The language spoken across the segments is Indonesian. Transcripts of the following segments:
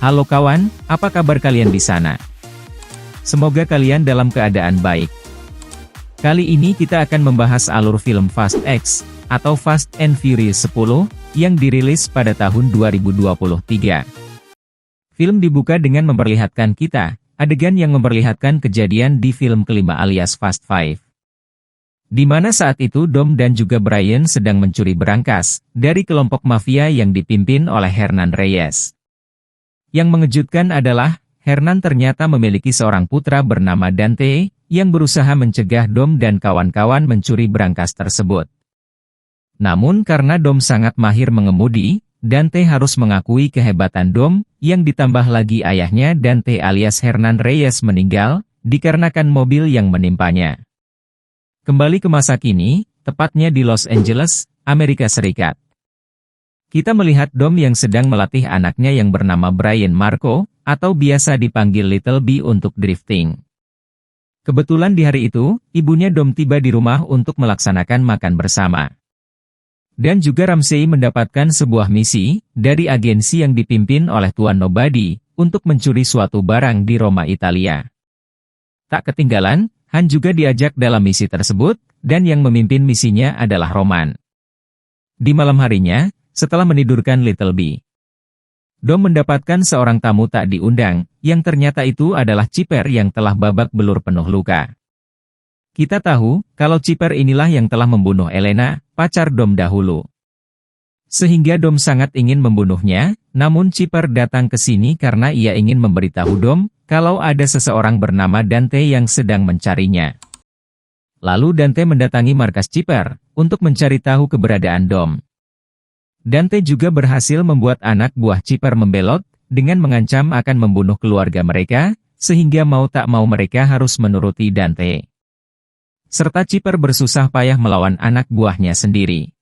Halo kawan, apa kabar kalian di sana? Semoga kalian dalam keadaan baik. Kali ini kita akan membahas alur film Fast X, atau Fast and Furious 10, yang dirilis pada tahun 2023. Film dibuka dengan memperlihatkan kita, adegan yang memperlihatkan kejadian di film kelima alias Fast Five. Di mana saat itu Dom dan juga Brian sedang mencuri berangkas, dari kelompok mafia yang dipimpin oleh Hernan Reyes. Yang mengejutkan adalah, Hernan ternyata memiliki seorang putra bernama Dante, yang berusaha mencegah Dom dan kawan-kawan mencuri berangkas tersebut. Namun karena Dom sangat mahir mengemudi, Dante harus mengakui kehebatan Dom, yang ditambah lagi ayahnya Dante alias Hernan Reyes meninggal, dikarenakan mobil yang menimpanya. Kembali ke masa kini, tepatnya di Los Angeles, Amerika Serikat. Kita melihat Dom yang sedang melatih anaknya yang bernama Brian Marco, atau biasa dipanggil Little B untuk drifting. Kebetulan di hari itu, ibunya Dom tiba di rumah untuk melaksanakan makan bersama. Dan juga Ramsey mendapatkan sebuah misi, dari agensi yang dipimpin oleh Tuan Nobody, untuk mencuri suatu barang di Roma, Italia. Tak ketinggalan, Han juga diajak dalam misi tersebut, dan yang memimpin misinya adalah Roman. Di malam harinya, setelah menidurkan Little B, Dom mendapatkan seorang tamu tak diundang, yang ternyata itu adalah Chipper yang telah babak belur penuh luka. Kita tahu, kalau Chipper inilah yang telah membunuh Elena, pacar Dom dahulu. Sehingga Dom sangat ingin membunuhnya, namun Chipper datang ke sini karena ia ingin memberitahu Dom, kalau ada seseorang bernama Dante yang sedang mencarinya. Lalu Dante mendatangi markas Chipper, untuk mencari tahu keberadaan Dom. Dante juga berhasil membuat anak buah Chipper membelot, dengan mengancam akan membunuh keluarga mereka, sehingga mau tak mau mereka harus menuruti Dante. Serta Chipper bersusah payah melawan anak buahnya sendiri.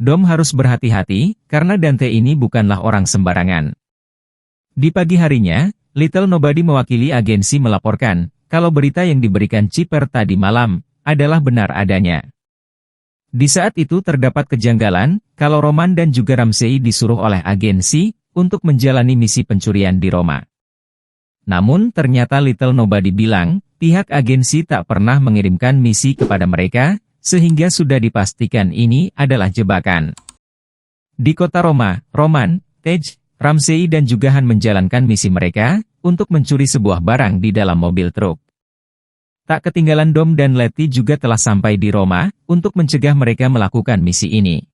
Dom harus berhati-hati, karena Dante ini bukanlah orang sembarangan. Di pagi harinya, Little Nobody mewakili agensi melaporkan, kalau berita yang diberikan Chipper tadi malam, adalah benar adanya. Di saat itu terdapat kejanggalan, kalau Roman dan juga Ramsey disuruh oleh agensi, untuk menjalani misi pencurian di Roma. Namun ternyata Little Nobody bilang, pihak agensi tak pernah mengirimkan misi kepada mereka, sehingga sudah dipastikan ini adalah jebakan. Di kota Roma, Roman, Tej, Ramsey dan juga Han menjalankan misi mereka, untuk mencuri sebuah barang di dalam mobil truk. Tak ketinggalan Dom dan Letty juga telah sampai di Roma, untuk mencegah mereka melakukan misi ini.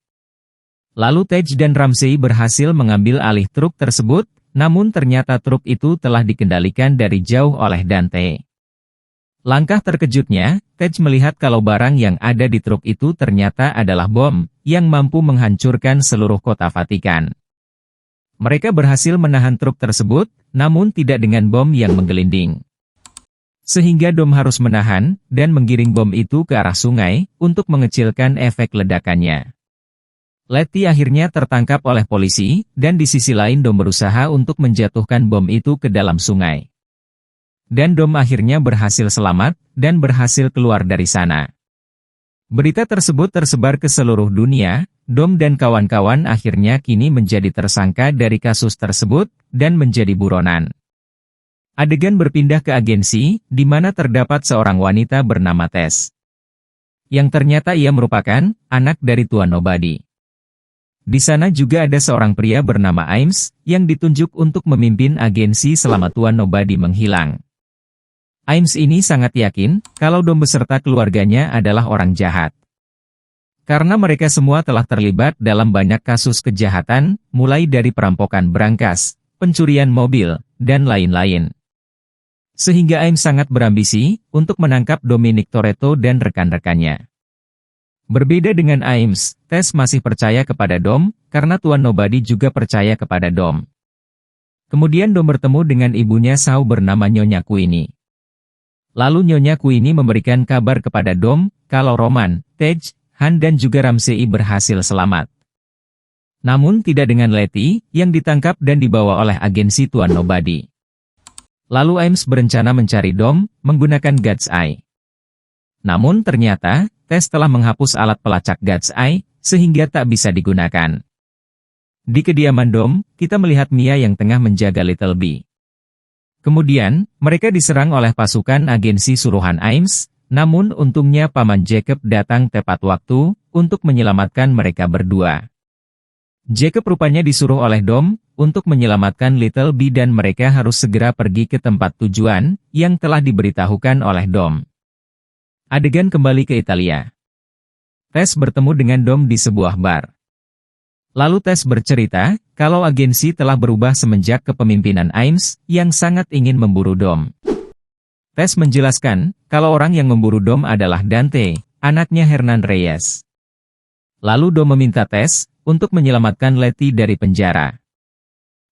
Lalu Tej dan Ramsey berhasil mengambil alih truk tersebut, namun ternyata truk itu telah dikendalikan dari jauh oleh Dante. Langkah terkejutnya, Tej melihat kalau barang yang ada di truk itu ternyata adalah bom, yang mampu menghancurkan seluruh kota Vatikan. Mereka berhasil menahan truk tersebut, namun tidak dengan bom yang menggelinding. Sehingga Dom harus menahan, dan menggiring bom itu ke arah sungai, untuk mengecilkan efek ledakannya. Letty akhirnya tertangkap oleh polisi, dan di sisi lain Dom berusaha untuk menjatuhkan bom itu ke dalam sungai. Dan Dom akhirnya berhasil selamat, dan berhasil keluar dari sana. Berita tersebut tersebar ke seluruh dunia, Dom dan kawan-kawan akhirnya kini menjadi tersangka dari kasus tersebut, dan menjadi buronan. Adegan berpindah ke agensi, di mana terdapat seorang wanita bernama Tess. Yang ternyata ia merupakan anak dari Tuan Nobody. Di sana juga ada seorang pria bernama Ames, yang ditunjuk untuk memimpin agensi selama Tuan Nobody menghilang. Ames ini sangat yakin, kalau Dom beserta keluarganya adalah orang jahat. Karena mereka semua telah terlibat dalam banyak kasus kejahatan, mulai dari perampokan berangkas, pencurian mobil, dan lain-lain. Sehingga Ames sangat berambisi, untuk menangkap Dominic Toretto dan rekan-rekannya. Berbeda dengan Ames, Tess masih percaya kepada Dom, karena Tuan Nobody juga percaya kepada Dom. Kemudian Dom bertemu dengan ibunya Shaw bernama Nyonya Queenie. Lalu Nyonya Queenie memberikan kabar kepada Dom, kalau Roman, Tej, Han dan juga Ramsey berhasil selamat. Namun tidak dengan Letty, yang ditangkap dan dibawa oleh agensi Tuan Nobody. Lalu Ames berencana mencari Dom, menggunakan God's Eye. Namun ternyata, Tess telah menghapus alat pelacak God's Eye, sehingga tak bisa digunakan. Di kediaman Dom, kita melihat Mia yang tengah menjaga Little B. Kemudian, mereka diserang oleh pasukan agensi suruhan Ames, namun untungnya Paman Jacob datang tepat waktu untuk menyelamatkan mereka berdua. Jacob rupanya disuruh oleh Dom untuk menyelamatkan Little B dan mereka harus segera pergi ke tempat tujuan yang telah diberitahukan oleh Dom. Adegan kembali ke Italia. Tess bertemu dengan Dom di sebuah bar. Lalu Tess bercerita, kalau agensi telah berubah semenjak kepemimpinan Ames, yang sangat ingin memburu Dom. Tess menjelaskan, kalau orang yang memburu Dom adalah Dante, anaknya Hernan Reyes. Lalu Dom meminta Tess, untuk menyelamatkan Letty dari penjara.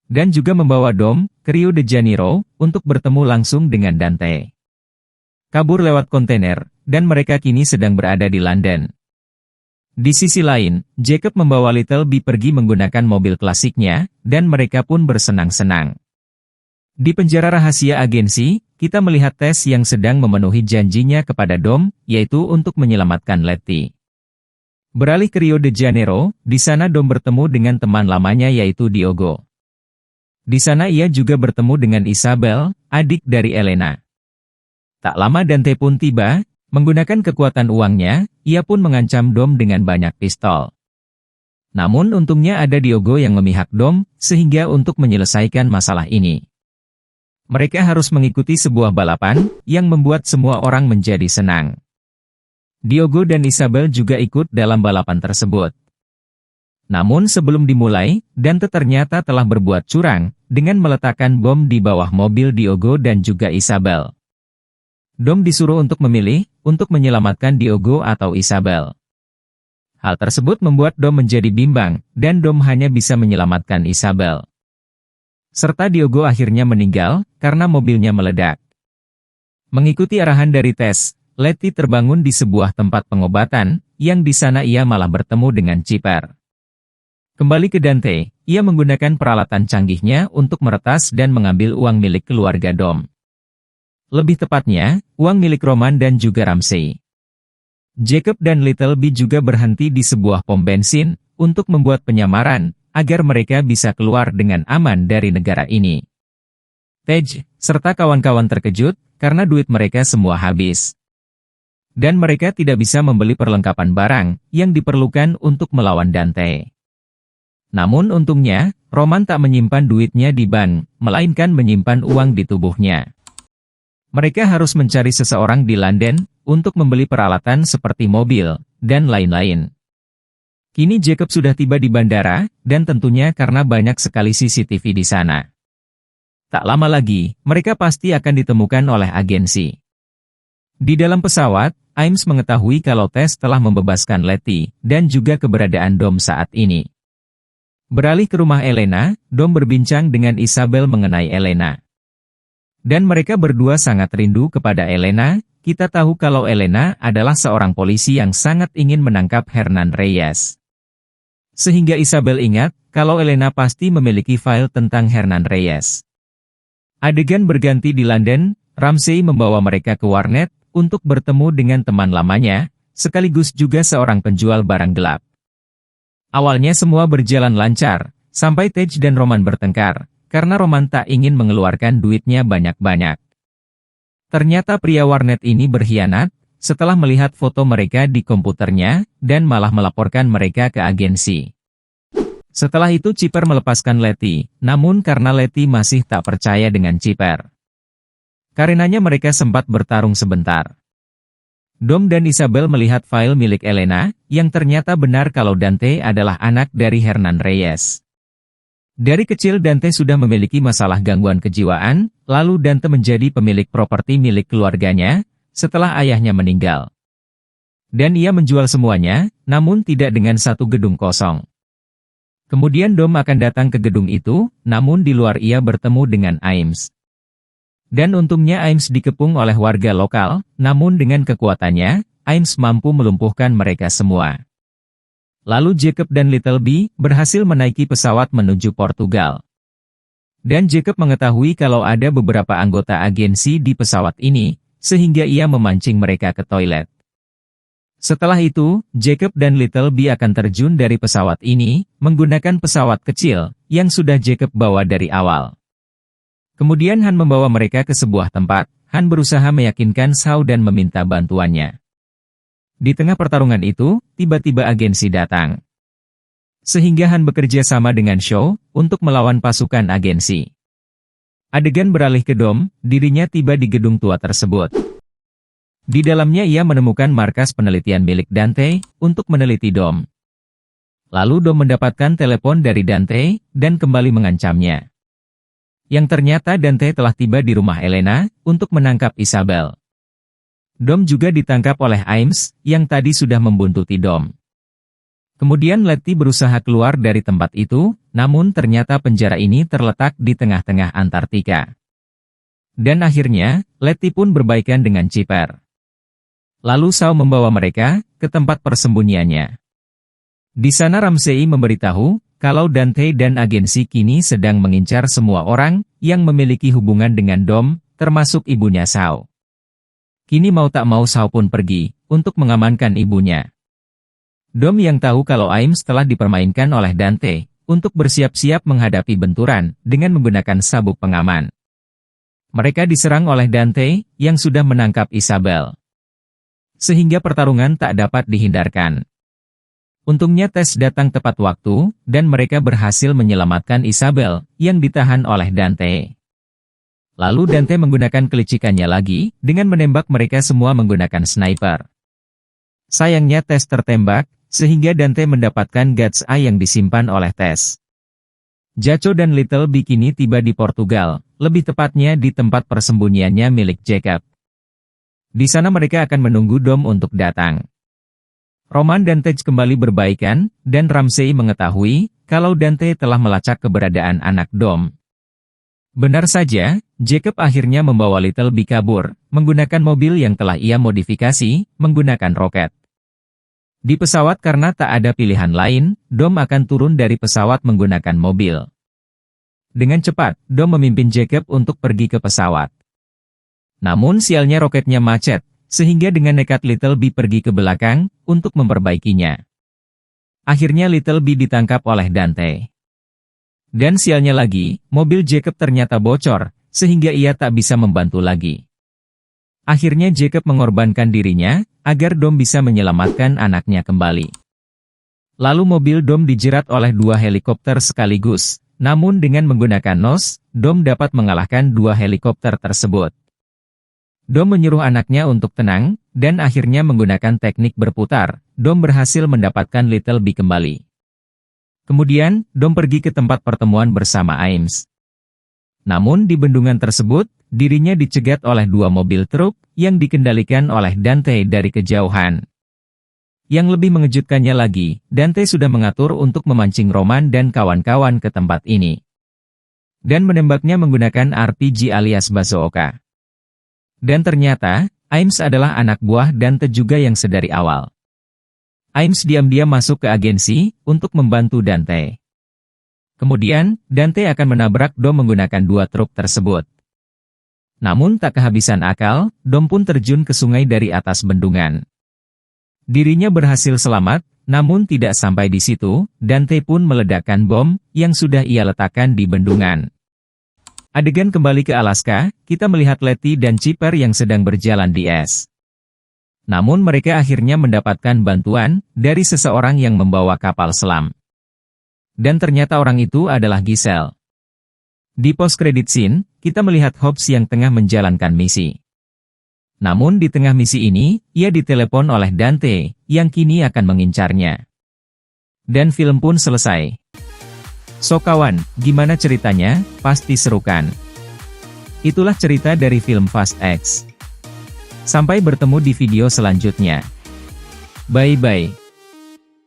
Dan juga membawa Dom, ke Rio de Janeiro, untuk bertemu langsung dengan Dante. Kabur lewat kontainer, dan mereka kini sedang berada di London. Di sisi lain, Jacob membawa Little B pergi menggunakan mobil klasiknya, dan mereka pun bersenang-senang. Di penjara rahasia agensi, kita melihat Tess yang sedang memenuhi janjinya kepada Dom, yaitu untuk menyelamatkan Letty. Beralih ke Rio de Janeiro, di sana Dom bertemu dengan teman lamanya yaitu Diogo. Di sana ia juga bertemu dengan Isabel, adik dari Elena. Tak lama Dante pun tiba. Menggunakan kekuatan uangnya, ia pun mengancam Dom dengan banyak pistol. Namun untungnya ada Diogo yang memihak Dom, sehingga untuk menyelesaikan masalah ini. Mereka harus mengikuti sebuah balapan, yang membuat semua orang menjadi senang. Diogo dan Isabel juga ikut dalam balapan tersebut. Namun sebelum dimulai, Dante ternyata telah berbuat curang, dengan meletakkan bom di bawah mobil Diogo dan juga Isabel. Dom disuruh untuk memilih, untuk menyelamatkan Diogo atau Isabel. Hal tersebut membuat Dom menjadi bimbang, dan Dom hanya bisa menyelamatkan Isabel. Serta Diogo akhirnya meninggal, karena mobilnya meledak. Mengikuti arahan dari Tess, Letty terbangun di sebuah tempat pengobatan, yang di sana ia malah bertemu dengan Chipper. Kembali ke Dante, ia menggunakan peralatan canggihnya untuk meretas dan mengambil uang milik keluarga Dom. Lebih tepatnya, uang milik Roman dan juga Ramsey. Jacob dan Little B juga berhenti di sebuah pom bensin, untuk membuat penyamaran, agar mereka bisa keluar dengan aman dari negara ini. Tej, serta kawan-kawan terkejut, karena duit mereka semua habis. Dan mereka tidak bisa membeli perlengkapan barang, yang diperlukan untuk melawan Dante. Namun untungnya, Roman tak menyimpan duitnya di bank, melainkan menyimpan uang di tubuhnya. Mereka harus mencari seseorang di London, untuk membeli peralatan seperti mobil, dan lain-lain. Kini Jacob sudah tiba di bandara, dan tentunya karena banyak sekali CCTV di sana. Tak lama lagi, mereka pasti akan ditemukan oleh agensi. Di dalam pesawat, Ames mengetahui kalau Tess telah membebaskan Letty, dan juga keberadaan Dom saat ini. Beralih ke rumah Elena, Dom berbincang dengan Isabel mengenai Elena. Dan mereka berdua sangat rindu kepada Elena. Kita tahu kalau Elena adalah seorang polisi yang sangat ingin menangkap Hernan Reyes. Sehingga Isabel ingat, kalau Elena pasti memiliki file tentang Hernan Reyes. Adegan berganti di London, Ramsey membawa mereka ke warnet, untuk bertemu dengan teman lamanya, sekaligus juga seorang penjual barang gelap. Awalnya semua berjalan lancar, sampai Tej dan Roman bertengkar. Karena Roman tak ingin mengeluarkan duitnya banyak-banyak. Ternyata pria warnet ini berkhianat, setelah melihat foto mereka di komputernya, dan malah melaporkan mereka ke agensi. Setelah itu Chipper melepaskan Letty, namun karena Letty masih tak percaya dengan Chipper. Karenanya mereka sempat bertarung sebentar. Dom dan Isabel melihat file milik Elena, yang ternyata benar kalau Dante adalah anak dari Hernan Reyes. Dari kecil Dante sudah memiliki masalah gangguan kejiwaan, lalu Dante menjadi pemilik properti milik keluarganya, setelah ayahnya meninggal. Dan ia menjual semuanya, namun tidak dengan satu gedung kosong. Kemudian Dom akan datang ke gedung itu, namun di luar ia bertemu dengan Ames. Dan untungnya Ames dikepung oleh warga lokal, namun dengan kekuatannya, Ames mampu melumpuhkan mereka semua. Lalu Jacob dan Little B berhasil menaiki pesawat menuju Portugal. Dan Jacob mengetahui kalau ada beberapa anggota agensi di pesawat ini, sehingga ia memancing mereka ke toilet. Setelah itu, Jacob dan Little B akan terjun dari pesawat ini, menggunakan pesawat kecil, yang sudah Jacob bawa dari awal. Kemudian Han membawa mereka ke sebuah tempat. Han berusaha meyakinkan Shaw dan meminta bantuannya. Di tengah pertarungan itu, tiba-tiba agensi datang. Sehingga Han bekerja sama dengan Shaw, untuk melawan pasukan agensi. Adegan beralih ke Dom, dirinya tiba di gedung tua tersebut. Di dalamnya ia menemukan markas penelitian milik Dante, untuk meneliti Dom. Lalu Dom mendapatkan telepon dari Dante, dan kembali mengancamnya. Yang ternyata Dante telah tiba di rumah Elena, untuk menangkap Isabel. Dom juga ditangkap oleh Ames, yang tadi sudah membuntuti Dom. Kemudian Letty berusaha keluar dari tempat itu, namun ternyata penjara ini terletak di tengah-tengah Antartika. Dan akhirnya, Letty pun berbaikan dengan Chipper. Lalu Shaw membawa mereka ke tempat persembunyiannya. Di sana Ramsey memberitahu, kalau Dante dan agensi kini sedang mengincar semua orang yang memiliki hubungan dengan Dom, termasuk ibunya Shaw. Kini mau tak mau Shaw pun pergi, untuk mengamankan ibunya. Dom yang tahu kalau Ames telah dipermainkan oleh Dante, untuk bersiap-siap menghadapi benturan, dengan menggunakan sabuk pengaman. Mereka diserang oleh Dante, yang sudah menangkap Isabel. Sehingga pertarungan tak dapat dihindarkan. Untungnya Tess datang tepat waktu, dan mereka berhasil menyelamatkan Isabel, yang ditahan oleh Dante. Lalu Dante menggunakan kelicikannya lagi, dengan menembak mereka semua menggunakan sniper. Sayangnya Tess tertembak, sehingga Dante mendapatkan God's Eye yang disimpan oleh Tess. Jaco dan Little B kini tiba di Portugal, lebih tepatnya di tempat persembunyiannya milik Jacob. Di sana mereka akan menunggu Dom untuk datang. Roman dan Tej kembali berbaikan, dan Ramsey mengetahui kalau Dante telah melacak keberadaan anak Dom. Benar saja, Jacob akhirnya membawa Little B kabur, menggunakan mobil yang telah ia modifikasi, menggunakan roket. Di pesawat karena tak ada pilihan lain, Dom akan turun dari pesawat menggunakan mobil. Dengan cepat, Dom memimpin Jacob untuk pergi ke pesawat. Namun sialnya roketnya macet, sehingga dengan nekat Little B pergi ke belakang, untuk memperbaikinya. Akhirnya Little B ditangkap oleh Dante. Dan sialnya lagi, mobil Jacob ternyata bocor, sehingga ia tak bisa membantu lagi. Akhirnya Jacob mengorbankan dirinya, agar Dom bisa menyelamatkan anaknya kembali. Lalu mobil Dom dijerat oleh 2 helikopter sekaligus, namun dengan menggunakan NOS, Dom dapat mengalahkan 2 helikopter tersebut. Dom menyuruh anaknya untuk tenang, dan akhirnya menggunakan teknik berputar, Dom berhasil mendapatkan Little B kembali. Kemudian, Dom pergi ke tempat pertemuan bersama Ames. Namun di bendungan tersebut, dirinya dicegat oleh 2 mobil truk, yang dikendalikan oleh Dante dari kejauhan. Yang lebih mengejutkannya lagi, Dante sudah mengatur untuk memancing Roman dan kawan-kawan ke tempat ini. Dan menembaknya menggunakan RPG alias bazooka. Dan ternyata, Ames adalah anak buah Dante juga yang sedari awal. Ames diam-diam masuk ke agensi, untuk membantu Dante. Kemudian, Dante akan menabrak Dom menggunakan 2 truk tersebut. Namun tak kehabisan akal, Dom pun terjun ke sungai dari atas bendungan. Dirinya berhasil selamat, namun tidak sampai di situ, Dante pun meledakkan bom, yang sudah ia letakkan di bendungan. Adegan kembali ke Alaska, kita melihat Letty dan Chipper yang sedang berjalan di es. Namun mereka akhirnya mendapatkan bantuan, dari seseorang yang membawa kapal selam. Dan ternyata orang itu adalah Giselle. Di post-credit scene, kita melihat Hobbs yang tengah menjalankan misi. Namun di tengah misi ini, ia ditelepon oleh Dante, yang kini akan mengincarnya. Dan film pun selesai. So kawan, gimana ceritanya? Pasti seru kan? Itulah cerita dari film Fast X. Sampai bertemu di video selanjutnya. Bye-bye.